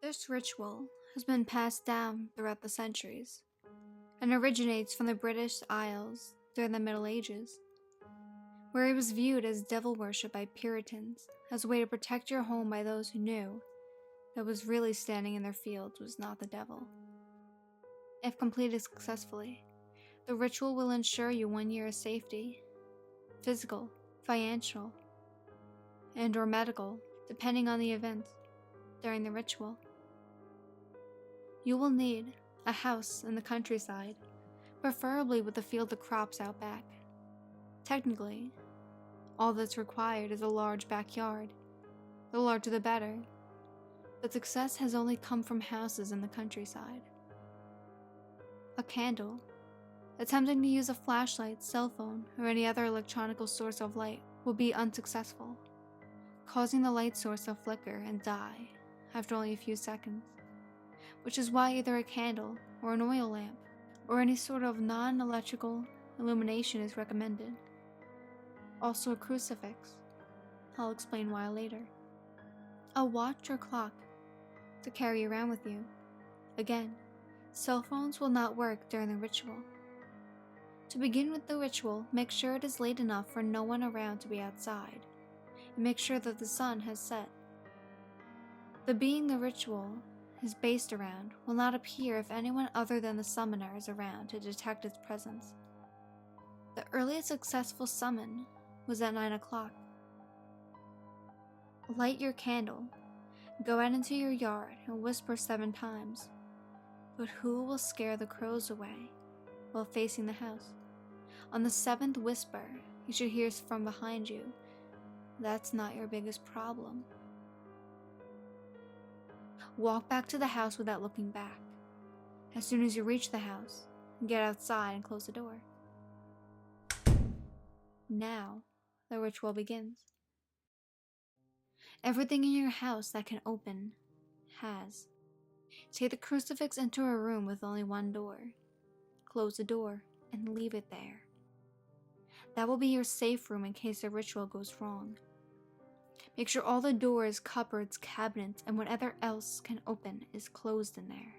This ritual has been passed down throughout the centuries and originates from the British Isles during the Middle Ages, where it was viewed as devil worship by Puritans as a way to protect your home by those who knew that what was really standing in their fields was not the devil. If completed successfully, the ritual will ensure you 1 year of safety, physical, financial, and or medical, depending on the event during the ritual. You will need a house in the countryside, preferably with a field of crops out back. Technically, all that's required is a large backyard. The larger the better, but success has only come from houses in the countryside. A candle. Attempting to use a flashlight, cell phone, or any other electronic source of light will be unsuccessful, causing the light source to flicker and die after only a few seconds, which is why either a candle or an oil lamp or any sort of non-electrical illumination is recommended. Also a crucifix. I'll explain why later. A watch or clock to carry around with you. Again, cell phones will not work during the ritual. To begin with the ritual, make sure it is late enough for no one around to be outside, and make sure that the sun has set. The being the ritual is based around will not appear if anyone other than the summoner is around to detect its presence. The earliest successful summon was at 9 o'clock. Light your candle, go out into your yard and whisper 7 times, but who will scare the crows away while facing the house? On the 7th whisper, you should hear from behind you, "That's not your biggest problem." Walk back to the house without looking back. As soon as you reach the house, get outside and close the door. Now, the ritual begins. Everything in your house that can open has. Take the crucifix into a room with only one door. Close the door and leave it there. That will be your safe room in case the ritual goes wrong. Make sure all the doors, cupboards, cabinets, and whatever else can open is closed in there.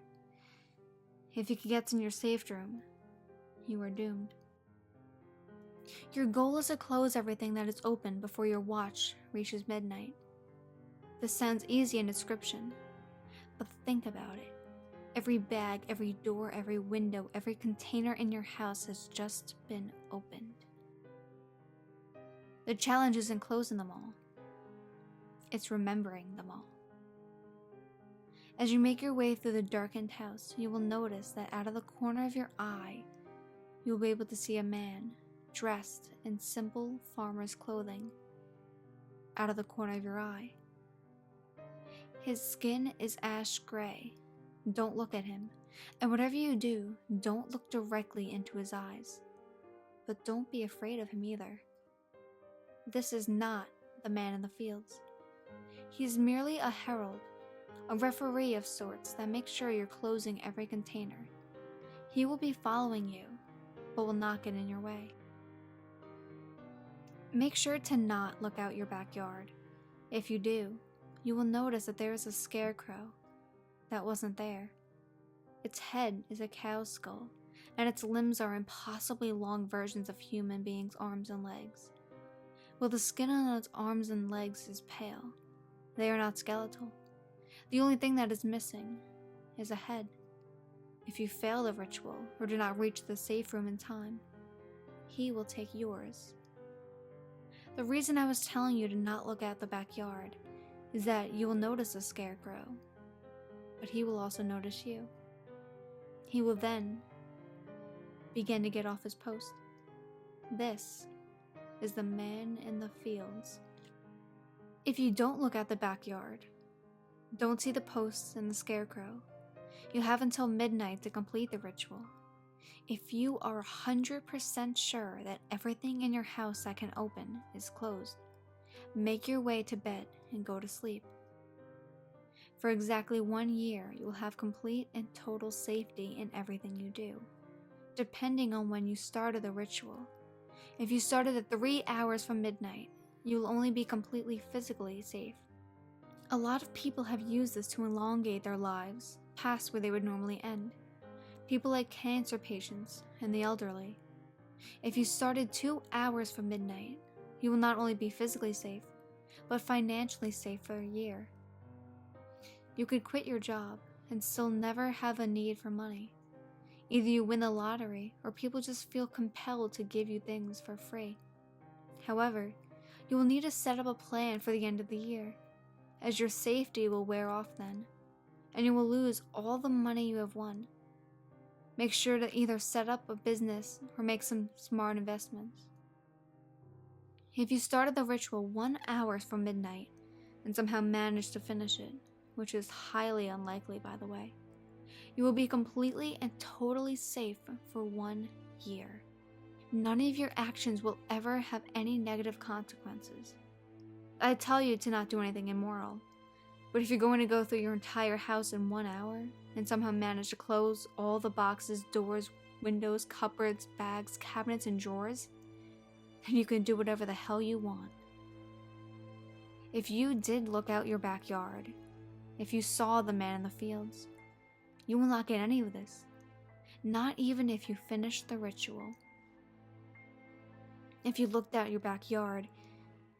If it gets in your safe room, you are doomed. Your goal is to close everything that is open before your watch reaches midnight. This sounds easy in description, but think about it. Every bag, every door, every window, every container in your house has just been opened. The challenge isn't closing them all. It's remembering them all. As you make your way through the darkened house, you will notice that out of the corner of your eye, you will be able to see a man dressed in simple farmer's clothing. Out of the corner of your eye. His skin is ash gray. Don't look at him, and whatever you do, don't look directly into his eyes. But don't be afraid of him either. This is not the man in the fields. He is merely a herald, a referee of sorts that makes sure you're closing every container. He will be following you, but will not get in your way. Make sure to not look out your backyard. If you do, you will notice that there is a scarecrow that wasn't there. Its head is a cow's skull, and its limbs are impossibly long versions of human beings' arms and legs. While the skin on its arms and legs is pale, they are not skeletal. The only thing that is missing is a head. If you fail the ritual or do not reach the safe room in time, he will take yours. The reason I was telling you to not look at the backyard is that you will notice a scarecrow, but he will also notice you. He will then begin to get off his post. This is the man in the fields. If you don't look at the backyard, don't see the posts and the scarecrow, you have until midnight to complete the ritual. If you are 100% sure that everything in your house that can open is closed, make your way to bed and go to sleep. For exactly 1 year, you will have complete and total safety in everything you do, depending on when you started the ritual. If you started at 3 hours from midnight, you will only be completely physically safe. A lot of people have used this to elongate their lives past where they would normally end. People like cancer patients and the elderly. If you started 2 hours from midnight, you will not only be physically safe, but financially safe for a year. You could quit your job and still never have a need for money. Either you win the lottery or people just feel compelled to give you things for free. However, you will need to set up a plan for the end of the year, as your safety will wear off then, and you will lose all the money you have won. Make sure to either set up a business or make some smart investments. If you started the ritual 1 hour from midnight and somehow managed to finish it, which is highly unlikely by the way, you will be completely and totally safe for 1 year. None of your actions will ever have any negative consequences. I tell you to not do anything immoral, but if you're going to go through your entire house in 1 hour and somehow manage to close all the boxes, doors, windows, cupboards, bags, cabinets, and drawers, then you can do whatever the hell you want. If you did look out your backyard, if you saw the man in the fields, you will not get any of this, not even if you finish the ritual. If you looked out your backyard,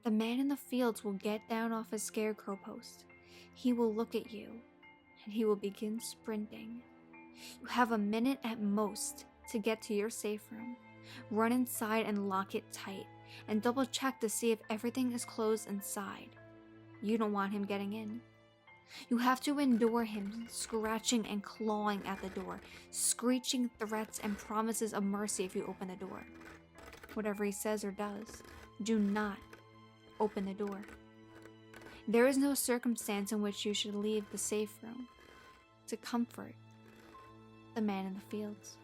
the man in the fields will get down off his scarecrow post. He will look at you, and he will begin sprinting. You have a minute at most to get to your safe room. Run inside and lock it tight, and double check to see if everything is closed inside. You don't want him getting in. You have to endure him scratching and clawing at the door, screeching threats and promises of mercy if you open the door. Whatever he says or does, do not open the door. There is no circumstance in which you should leave the safe room to comfort the man in the fields.